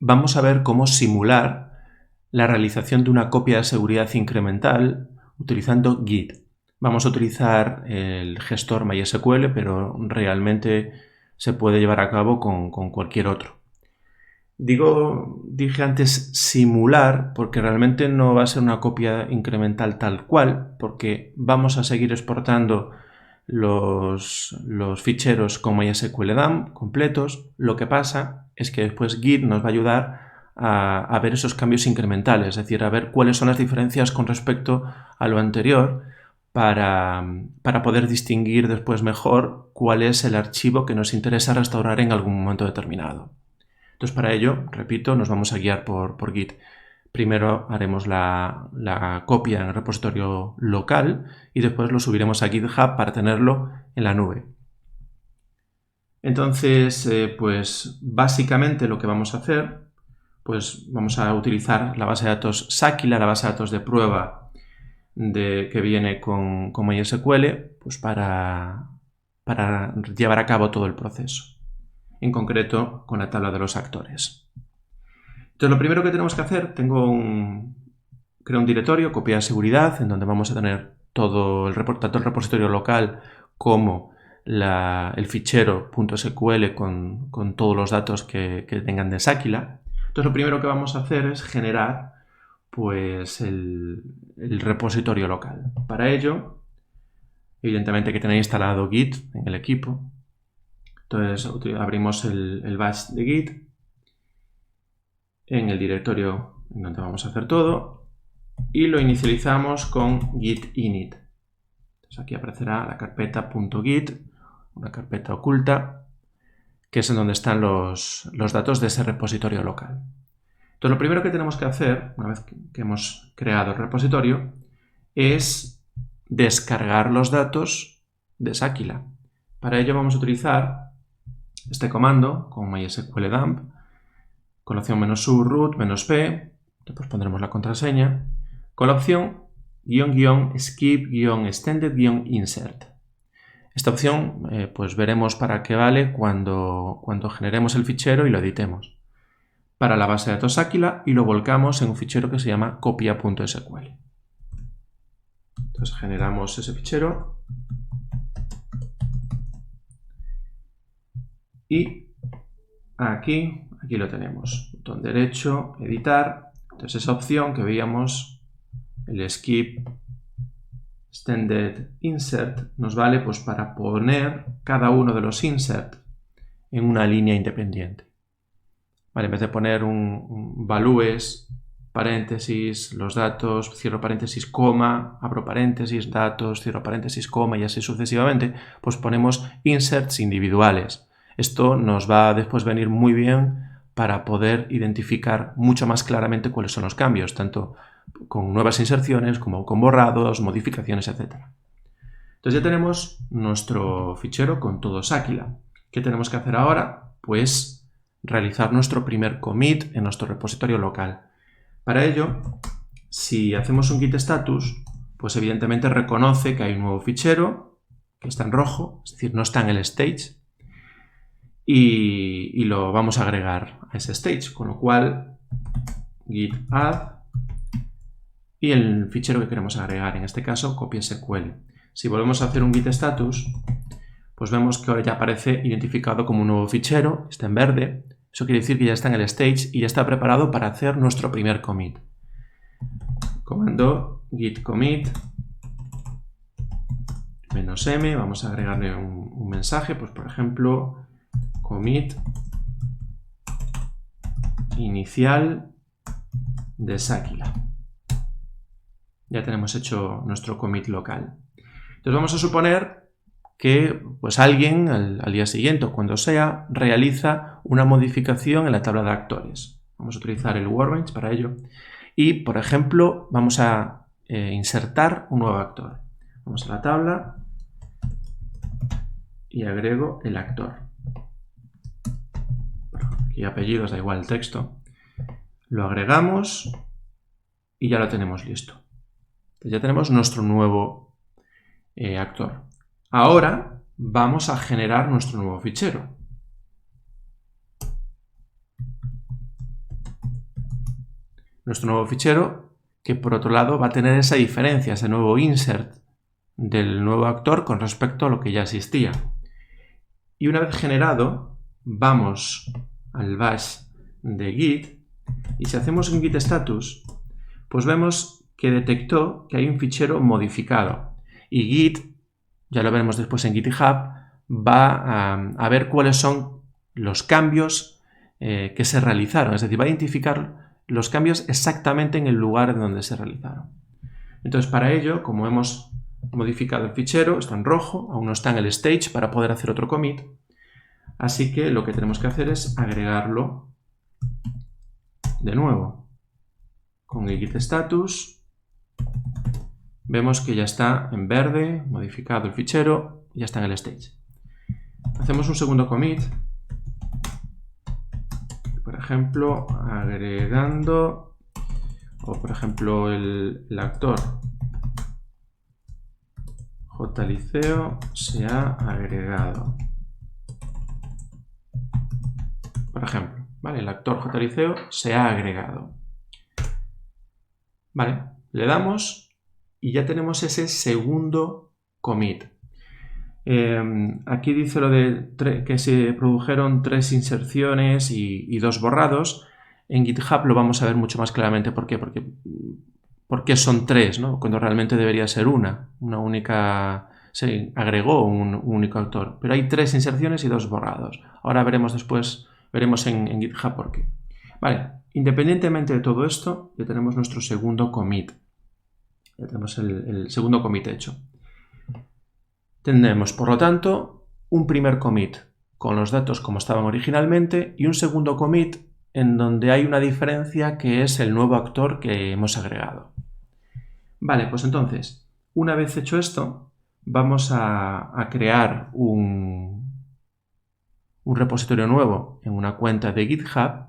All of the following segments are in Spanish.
vamos a ver cómo simular la realización de una copia de seguridad incremental utilizando Git. Vamos a utilizar el gestor MySQL, pero realmente se puede llevar a cabo con cualquier otro. Dije antes simular porque realmente no va a ser una copia incremental tal cual, porque vamos a seguir exportando los ficheros con MySQL dump completos. Lo que pasa es que después Git nos va a ayudar a ver esos cambios incrementales, es decir, a ver cuáles son las diferencias con respecto a lo anterior para poder distinguir después mejor cuál es el archivo que nos interesa restaurar en algún momento determinado. Entonces, para ello, repito, nos vamos a guiar por Git. Primero haremos la copia en el repositorio local y después lo subiremos a GitHub para tenerlo en la nube. Entonces, pues básicamente lo que vamos a hacer, pues vamos a utilizar la base de datos Sakila, la base de datos de prueba que viene con MySQL, pues para llevar a cabo todo el proceso. En concreto, con la tabla de los actores. Entonces, lo primero que tenemos que hacer, creo un directorio, copia de seguridad, en donde vamos a tener tanto el repositorio local como el fichero .sql con todos los datos que tengan de Sakila. Entonces, lo primero que vamos a hacer es generar pues, el repositorio local. Para ello, evidentemente que tenéis instalado Git en el equipo. Entonces, abrimos el bash de Git en el directorio en donde vamos a hacer todo y lo inicializamos con git init. Entonces aquí aparecerá la carpeta .git, una carpeta oculta, que es en donde están los datos de ese repositorio local. Entonces lo primero que tenemos que hacer, una vez que hemos creado el repositorio, es descargar los datos de Sakila. Para ello vamos a utilizar este comando con MySQL dump, con la opción "-u root "-p", después pondremos la contraseña, con la opción "-skip-extended-insert". Esta opción pues veremos para qué vale cuando generemos el fichero y lo editemos. Para la base de datos Sakila y lo volcamos en un fichero que se llama copia.sql. Entonces generamos ese fichero y aquí lo tenemos, botón derecho, editar. Entonces esa opción que veíamos, el skip extended insert, nos vale pues para poner cada uno de los insert en una línea independiente. Vale, en vez de poner un values, paréntesis, los datos, cierro paréntesis, coma, abro paréntesis, datos, cierro paréntesis, coma y así sucesivamente, pues ponemos inserts individuales. Esto nos va a después venir muy bien para poder identificar mucho más claramente cuáles son los cambios, tanto con nuevas inserciones como con borrados, modificaciones, etc. Entonces ya tenemos nuestro fichero con todo Sakila. ¿Qué tenemos que hacer ahora? Pues realizar nuestro primer commit en nuestro repositorio local. Para ello, si hacemos un git status, pues evidentemente reconoce que hay un nuevo fichero que está en rojo, es decir, no está en el stage, y lo vamos a agregar a ese stage, con lo cual git add y el fichero que queremos agregar, en este caso copia SQL. Si volvemos a hacer un git status, pues vemos que ahora ya aparece identificado como un nuevo fichero, está en verde. Eso quiere decir que ya está en el stage y ya está preparado para hacer nuestro primer commit. Comando git commit -m, vamos a agregarle un mensaje, pues por ejemplo, commit inicial de Sakila. Ya tenemos hecho nuestro commit local. Entonces vamos a suponer que pues alguien al día siguiente o cuando sea realiza una modificación en la tabla de actores. Vamos a utilizar el workbench para ello y, por ejemplo, vamos a insertar un nuevo actor. Vamos a la tabla y agrego el actor. Aquí apellidos, da igual el texto. Lo agregamos y ya lo tenemos listo. Entonces ya tenemos nuestro nuevo actor. Ahora vamos a generar nuestro nuevo fichero. nuestro nuevo fichero, que por otro lado va a tener esa diferencia, ese nuevo insert del nuevo actor con respecto a lo que ya existía. Y una vez generado, vamos al bash de Git y si hacemos un git status, pues vemos que detectó que hay un fichero modificado. Y Git, ya lo veremos después en GitHub, va a ver cuáles son los cambios que se realizaron. Es decir, va a identificar los cambios exactamente en el lugar en donde se realizaron. Entonces, para ello, como hemos modificado el fichero, está en rojo, aún no está en el stage para poder hacer otro commit. Así que lo que tenemos que hacer es agregarlo de nuevo. Con el git status vemos que ya está en verde, modificado el fichero, ya está en el stage. Hacemos un segundo commit, por ejemplo, agregando, o por ejemplo el actor jliceo se ha agregado. Por ejemplo, ¿vale? El actor jliceo se ha agregado. Vale, le damos y ya tenemos ese segundo commit. Aquí dice lo de que se produjeron 3 inserciones y 2 borrados. En GitHub lo vamos a ver mucho más claramente. ¿Por qué? Porque son 3, ¿no? Cuando realmente debería ser una única. Se agregó un único autor. Pero hay 3 inserciones y 2 borrados. Ahora veremos después, veremos en GitHub por qué. Vale, independientemente de todo esto, ya tenemos nuestro segundo commit. Ya tenemos el segundo commit hecho. Tendremos, por lo tanto, un primer commit con los datos como estaban originalmente y un segundo commit en donde hay una diferencia que es el nuevo actor que hemos agregado. Vale, pues entonces, una vez hecho esto, vamos a crear un repositorio nuevo en una cuenta de GitHub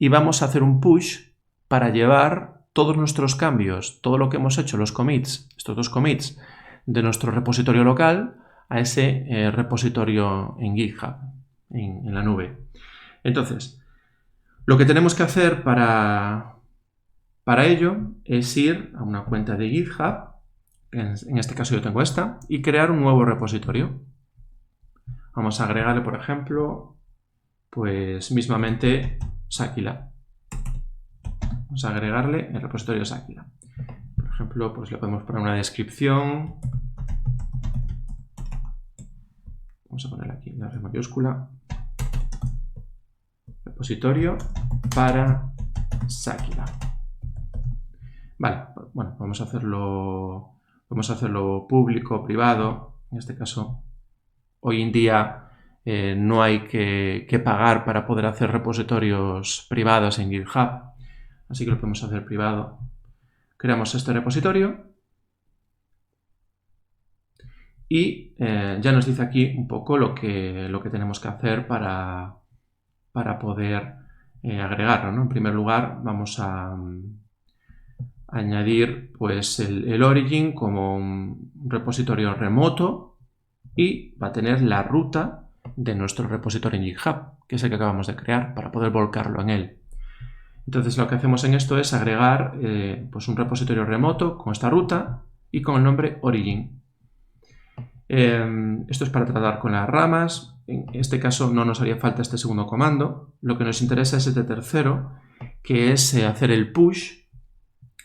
y vamos a hacer un push para llevar todos nuestros cambios, todo lo que hemos hecho, los commits, estos 2 commits, de nuestro repositorio local a ese repositorio en GitHub, en la nube. Entonces, lo que tenemos que hacer para ello es ir a una cuenta de GitHub, en este caso yo tengo esta, y crear un nuevo repositorio. Vamos a agregarle, por ejemplo, pues mismamente Sakila. Vamos a agregarle el repositorio Sakila. Por ejemplo, pues le podemos poner una descripción. Vamos a poner aquí la R mayúscula. Repositorio para Sakila. Vale, bueno, vamos a hacerlo público o privado. En este caso, hoy en día no hay que pagar para poder hacer repositorios privados en GitHub. Así que lo podemos hacer privado. Creamos este repositorio y ya nos dice aquí un poco lo que tenemos que hacer para poder agregarlo, ¿no? En primer lugar vamos a añadir pues, el origin como un repositorio remoto y va a tener la ruta de nuestro repositorio en GitHub, que es el que acabamos de crear, para poder volcarlo en él. Entonces lo que hacemos en esto es agregar pues un repositorio remoto con esta ruta y con el nombre origin. Esto es para tratar con las ramas. En este caso no nos haría falta este segundo comando. Lo que nos interesa es este tercero, que es hacer el push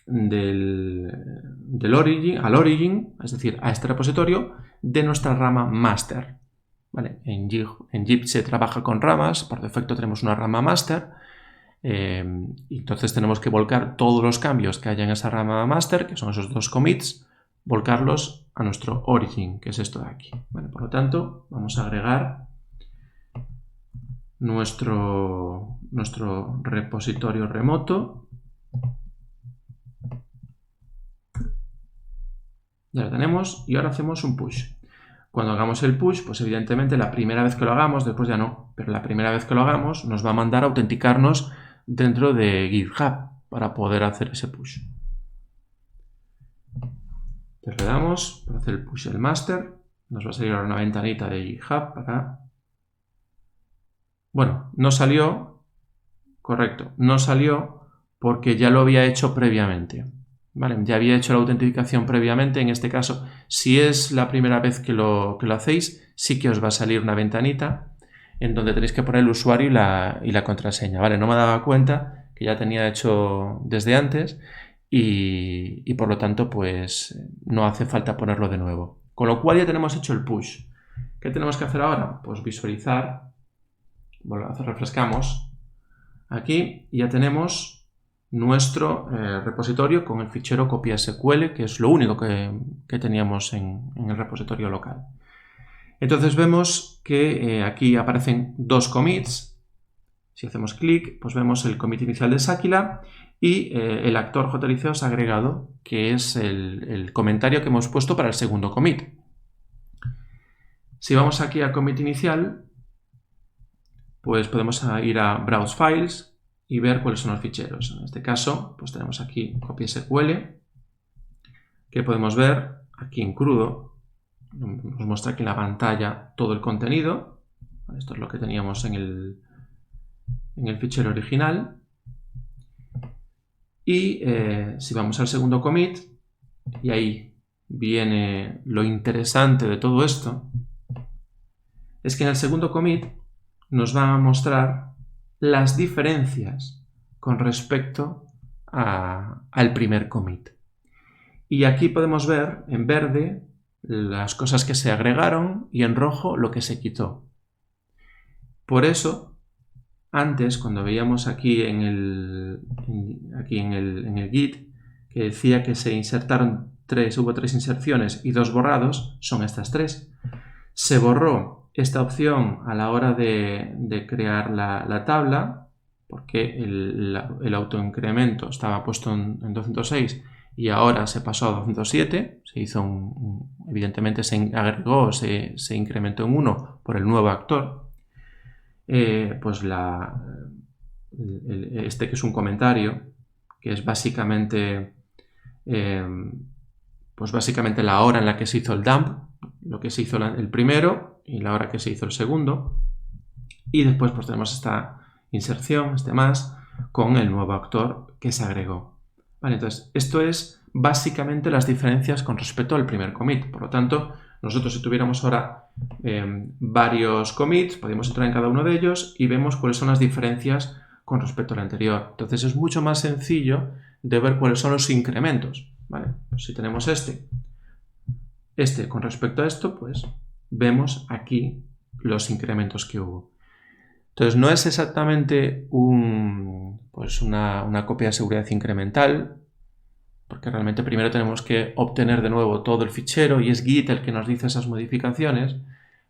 del origin al origin, es decir, a este repositorio de nuestra rama master. ¿Vale? En Git se trabaja con ramas, por defecto tenemos una rama master. Y entonces tenemos que volcar todos los cambios que haya en esa rama master, que son esos 2 commits, volcarlos a nuestro origin, que es esto de aquí. Vale, por lo tanto, vamos a agregar nuestro repositorio remoto. Ya lo tenemos y ahora hacemos un push. Cuando hagamos el push, pues evidentemente la primera vez que lo hagamos, después ya no, pero la primera vez que lo hagamos nos va a mandar a autenticarnos dentro de GitHub para poder hacer ese push. Entonces le damos para hacer el push del master. Nos va a salir ahora una ventanita de GitHub para... Bueno, no salió, correcto, no salió porque ya lo había hecho previamente. ¿Vale? Ya había hecho la autentificación previamente. En este caso, si es la primera vez que lo hacéis, sí que os va a salir una ventanita en donde tenéis que poner el usuario y la contraseña. ¿Vale? No me daba cuenta que ya tenía hecho desde antes y por lo tanto pues no hace falta ponerlo de nuevo. Con lo cual ya tenemos hecho el push. ¿Qué tenemos que hacer ahora? Pues visualizar. Bueno, refrescamos aquí y ya tenemos nuestro repositorio con el fichero copia SQL, que es lo único que teníamos en el repositorio local. Entonces vemos que aquí aparecen dos commits. Si hacemos clic, pues vemos el commit inicial de Sakila y el actor JLiceos agregado, que es el comentario que hemos puesto para el segundo commit. Si vamos aquí a commit inicial, pues podemos ir a Browse Files y ver cuáles son los ficheros. En este caso, pues tenemos aquí copia SQL, que podemos ver aquí en crudo. Nos muestra aquí en la pantalla todo el contenido. Esto es lo que teníamos en el fichero original. Y si vamos al segundo commit, y ahí viene lo interesante de todo esto, es que en el segundo commit nos van a mostrar las diferencias con respecto al primer commit. Y aquí podemos ver en verde las cosas que se agregaron y en rojo lo que se quitó. Por eso, antes, cuando veíamos aquí en el Git, que decía que se insertaron hubo 3 inserciones y 2 borrados, son estas 3. Se borró esta opción a la hora de crear la tabla, porque el autoincremento estaba puesto en 206 y ahora se pasó a 207. Se hizo evidentemente se agregó, se incrementó en 1 por el nuevo actor. Pues este que es un comentario, que es básicamente la hora en la que se hizo el dump, lo que se hizo el primero y la hora que se hizo el segundo, y después pues tenemos esta inserción, este más, con el nuevo actor que se agregó. Vale, entonces esto es básicamente las diferencias con respecto al primer commit. Por lo tanto, nosotros si tuviéramos ahora varios commits, podemos entrar en cada uno de ellos y vemos cuáles son las diferencias con respecto al anterior. Entonces es mucho más sencillo de ver cuáles son los incrementos. ¿Vale? Pues si tenemos este con respecto a esto, pues vemos aquí los incrementos que hubo. Entonces no es exactamente una copia de seguridad incremental, porque realmente primero tenemos que obtener de nuevo todo el fichero y es Git el que nos dice esas modificaciones,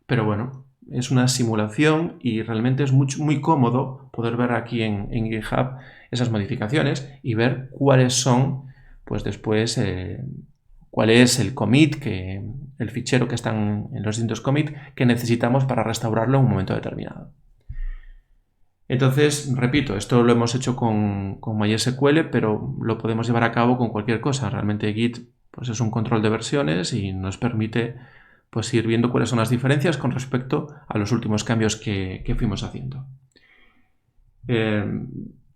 pero bueno, es una simulación y realmente es muy cómodo poder ver aquí en GitHub esas modificaciones y ver cuáles son, pues después, cuál es el commit, el fichero que están en los distintos commits que necesitamos para restaurarlo en un momento determinado. Entonces, repito, esto lo hemos hecho con MySQL, pero lo podemos llevar a cabo con cualquier cosa. Realmente Git pues, es un control de versiones y nos permite pues, ir viendo cuáles son las diferencias con respecto a los últimos cambios que fuimos haciendo.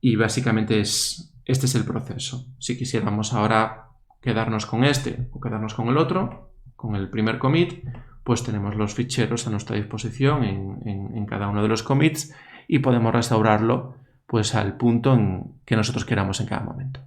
Y básicamente este es el proceso. Si quisiéramos ahora quedarnos con este o quedarnos con el otro, con el primer commit, pues tenemos los ficheros a nuestra disposición en cada uno de los commits y podemos restaurarlo pues al punto en que nosotros queramos en cada momento.